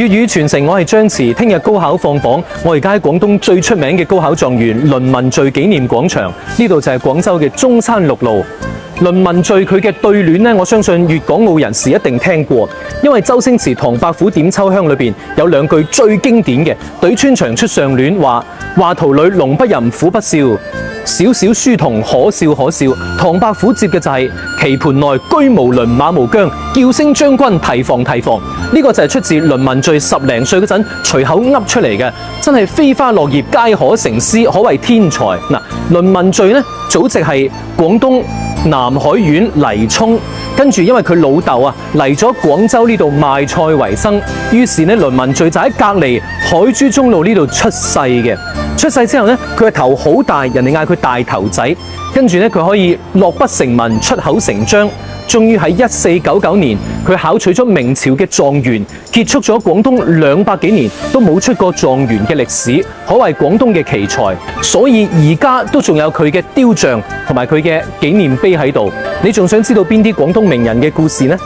粵語傳承，我係張弛。聽日高考放榜，我而家喺廣東最出名嘅高考狀元倫文敘紀念廣場，呢度就係廣州嘅中山六路。倫文敘佢嘅對聯呢，我相信粵港澳人士一定聽過，因為周星馳《唐伯虎點秋香》裏邊有兩句最經典嘅，對穿腸出上聯話：畫圖裏龍不吟虎不笑，小小書童可笑可笑。唐伯虎接嘅就係棋盤內車無輪馬無韁，叫聲將軍提防提防。呢個就係出自倫文敘10零歲嗰陣隨口噏出嚟嘅，真係飛花落葉皆可成詩，可謂天才。嗱，倫文敘呢，祖籍係廣東南海縣黎涌，跟住因為佢老豆嚟咗廣州呢度賣菜為生，於是呢，倫文敘就喺隔離海珠中路呢度出世嘅。出世之後呢，佢嘅頭好大，人哋嗌佢大頭仔。跟住呢，佢可以落筆成文，出口成章。終於喺1499年，佢考取咗明朝嘅狀元，結束咗廣東200幾年都冇出過狀元嘅歷史，可謂廣東嘅奇才。所以而家都仲有佢嘅雕像同埋佢嘅紀念碑喺度。你仲想知道邊啲廣東名人嘅故事呢？